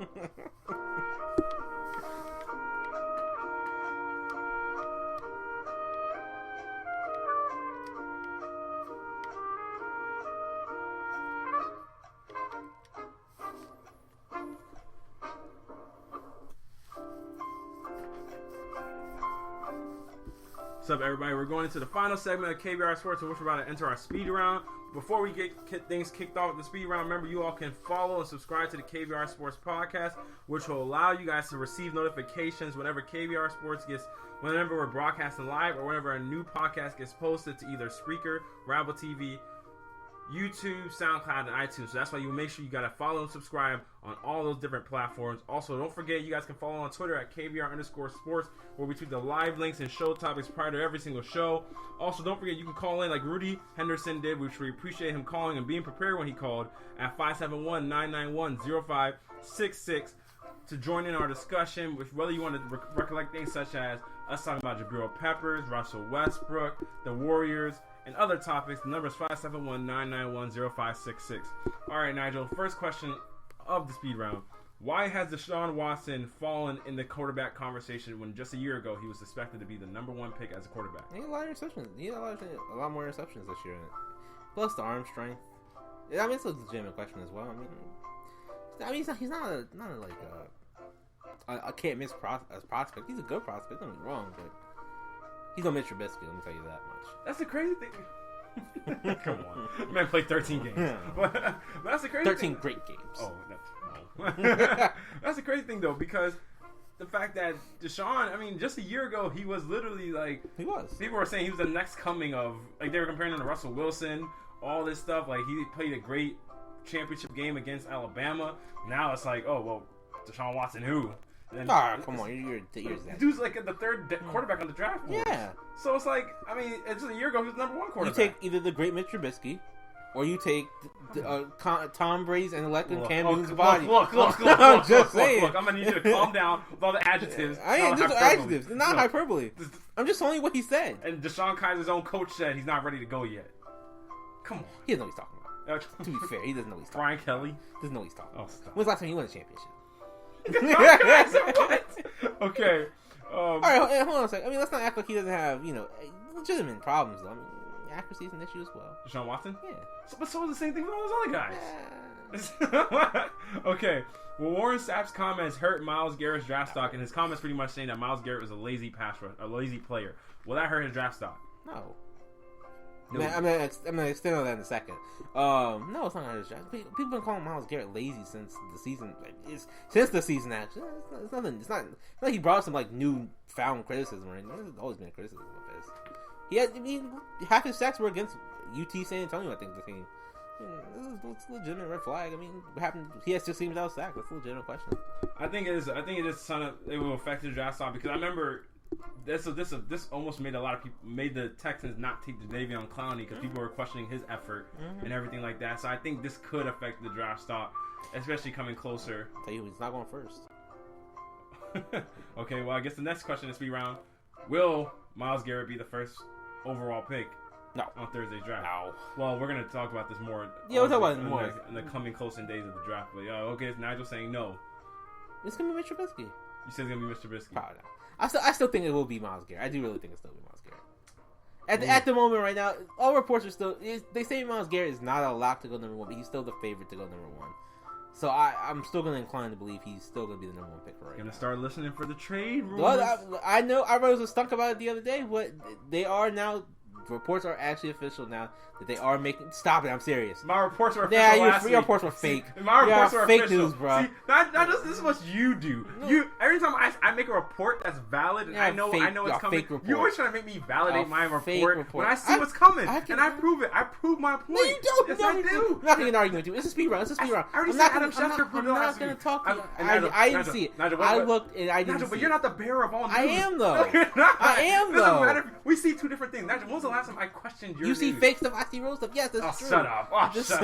What's up, everybody? We're going into the final segment of KBR Sports, in which we're about to enter our speed round. Before we get things kicked off with the speed round, remember you all can follow and subscribe to the KBR Sports podcast, which will allow you guys to receive notifications whenever whenever we're broadcasting live or whenever a new podcast gets posted to either Spreaker, Rabble TV, YouTube, SoundCloud, and iTunes. So that's why you make sure you got to follow and subscribe on all those different platforms. Also, don't forget you guys can follow on Twitter at KBR_sports, where we tweet the live links and show topics prior to every single show. Also, don't forget you can call in like Rudy Henderson did, which we appreciate him calling and being prepared when he called at 571-991-0566 to join in our discussion, which whether you want to recollect things such as us talking about Jabril Peppers, Russell Westbrook, the Warriors, and other topics. The number is 571-991-0566. All right, Nigel, first question of the speed round. Why has Deshaun Watson fallen in the quarterback conversation when just a year ago he was expected to be the number one pick as a quarterback? He had a lot of interceptions. He had a lot more interceptions this year. Plus the arm strength. I mean, it's a legitimate question as well. I mean, he's not a can't miss prospect. He's a good prospect. Don't get me wrong, but he's no Mitch Trubisky. Let me tell you that much. That's the crazy thing. Come on, man played 13 games. But that's the crazy 13 thing. Great games. Oh, no. That's the crazy thing though, because the fact that Deshaun, I mean, just a year ago he was literally like people were saying he was the next coming of, like, they were comparing him to Russell Wilson, all this stuff. Like, he played a great championship game against Alabama. Now it's like, oh well, Deshaun Watson who? Come on, you're that. Dude's like the third quarterback on the draft board. Yeah. So it's like, I mean, it's just a year ago he was the number one quarterback. You take either the great Mitch Trubisky, or you take Tom Brady's and elected Cam Newton's body. Look. I'm just saying. Look, I'm gonna need you to calm down with all the adjectives. I ain't just adjectives. They're not hyperbole. I'm just telling you what he said. And Deshaun Kaiser's own coach said he's not ready to go yet. Come on. He doesn't know what he's talking about. To be fair, he doesn't know what he's talking Brian Kelly doesn't know what he's talking about. Oh, stop. When's the last time he won a championship? Okay. All right, hold on a second. I mean, let's not act like he doesn't have, legitimate problems, though. I mean, accuracy is an issue as well. Deshaun Watson? Yeah. But so is the same thing with all those other guys. Okay. Well, Warren Sapp's comments hurt Myles Garrett's draft stock, and his comments pretty much saying that Myles Garrett was a lazy lazy player. Will that hurt his draft stock? No. I'm gonna extend on that in a second. No, it's not his draft. People have been calling Myles Garrett lazy since the season. Since the season, actually, it's nothing. It's not like he brought some new found criticism or anything. There's always been criticism of this. Half his sacks were against UT San Antonio, I think, the team. It's a legitimate red flag. I mean, what happened? He has 16 without sacks. That's a legitimate question. I think it is. It will affect his draft stock, because I remember this almost made the Texans not take Jadeveon Clowney, because people were questioning his effort and everything like that. So I think this could affect the draft stock, especially coming closer. I'll tell you, he's not going first. Okay, well, I guess the next question is speed round. Will Myles Garrett be the first overall pick? No. On Thursday's draft? No. Well, we're going to talk about this more. Yeah, we'll talk about it more in the coming closing days of the draft. But okay, it's Nigel saying no. It's going to be Mitch Trubisky. You said it's going to be Mr. Trubisky? Probably not. I still think it will be Myles Garrett. I do really think it's still be Myles Garrett. At the moment right now, all reports are still... They say Myles Garrett is not a lock to go number one, but he's still the favorite to go number one. So I'm still going to incline to believe he's still going to be the number one pick right now. Going to start listening for the trade rumors. Well, I know. I was stunk about it the other day. But they are now... Reports are actually official now that they are making... Stop it, I'm serious. My reports were official last week. Your reports were fake. My reports are fake official. News, bro. See, this is what you do. Every time I make a report that's valid, and I know it's coming, you're always trying to make me validate my report when I see what's coming. I prove it. I prove my point. No, you don't. Yes, I do. I'm not going to argue with you. It's a speed round. I already said Adam Schefter proved it last week. I'm not going to talk to you. I didn't see it. I looked and I didn't see it. But you're not the bearer of all news. I am, though. I am, though. Doesn't matter. We see two different things. Nigel, when was the last time I questioned your news? You see fake stuff, I see real stuff. Yes, that's true. Shut up. Shut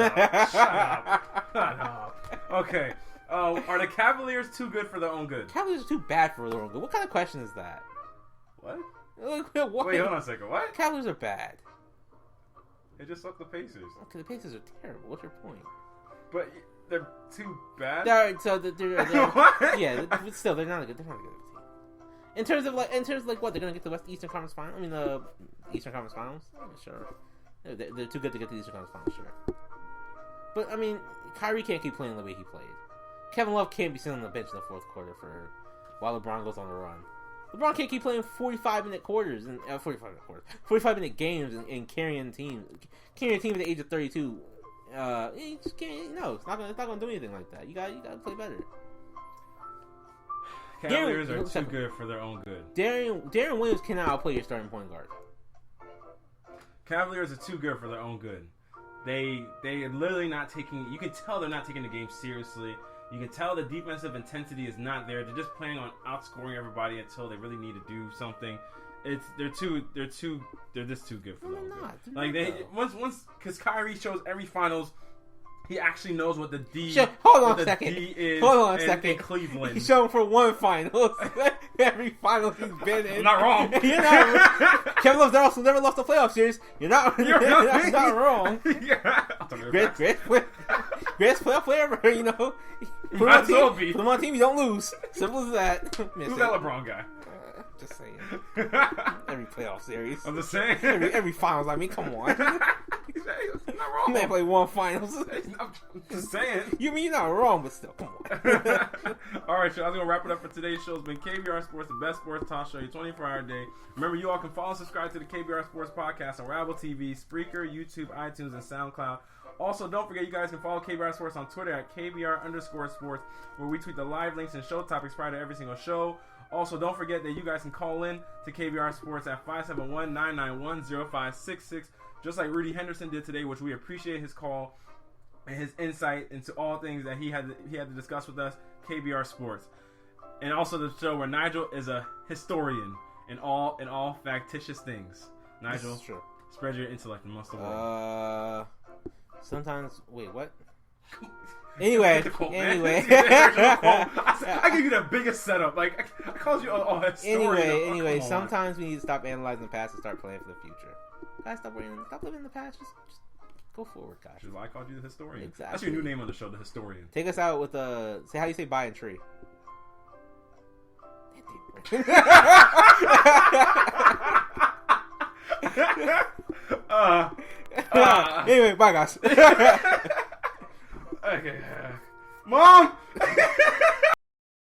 up. Okay. Are the Cavaliers too good for their own good? Cavaliers are too bad for their own good. What kind of question is that? What? What? Wait, hold on a second. What? Cavaliers are bad. They just swept the Pacers. Okay, the Pacers are terrible. What's your point? But they're too bad. They're What? yeah. Still, they're not a good team. In terms of what they're gonna get the Eastern Conference Final. I mean the Eastern Conference Finals. Sure, they're too good to get the Eastern Conference Finals. Sure, but I mean, Kyrie can't keep playing the way he played. Kevin Love can't be sitting on the bench in the fourth quarter while LeBron goes on the run. LeBron can't keep playing 45-minute quarters and 45-minute games and carrying a team at the age of 32. He just can't. No, it's not gonna do anything like that. You gotta play better. Cavaliers are too good for their own good. Darren Williams cannot outplay your starting point guard. Cavaliers are too good for their own good. They are literally not taking. You can tell they're not taking the game seriously. You can tell the defensive intensity is not there. They're just planning on outscoring everybody until they really need to do something. They're just too good for them. Once because Kyrie shows every finals, he actually knows what the D. Hold on a second. In Cleveland, He's shown for one finals. Every final he's been in. I'm not wrong. You're not wrong. Kevin Love's also never lost a playoff series. You're not wrong. Greatest playoff player ever. You know, put him on team, you don't lose. Simple as that. Who's that LeBron guy? Just saying. Every playoff series. I'm just saying. Every finals. I mean, come on. He's not wrong. Man played one finals. I'm just saying. You mean you're not wrong, but still, come on. All right, y'all. I'm gonna wrap it up for today's show. It's been KBR Sports, the best sports talk show, your 24-hour day. Remember, you all can follow and subscribe to the KBR Sports Podcast on Rabble TV, Spreaker, YouTube, iTunes, and SoundCloud. Also, don't forget you guys can follow KBR Sports on Twitter at KBR_sports, where we tweet the live links and show topics prior to every single show. Also, don't forget that you guys can call in to KBR Sports at 571-991-0566, just like Rudy Henderson did today, which we appreciate his call and his insight into all things that he had to discuss with us. KBR Sports, and also the show where Nigel is a historian in all factitious things. Nigel, spread your intellect amongst the world. Sometimes, wait, what? Anyway. I give you the biggest setup. Like I called you a historian. Anyway, sometimes we need to stop analyzing the past and start planning for the future. Guys, stop living in the past. Just go forward, guys. Which is why I called you the historian. Exactly. That's your new name on the show, the historian. Take us out with say how do you say bye and tree. Anyway, bye guys. Okay. Mom!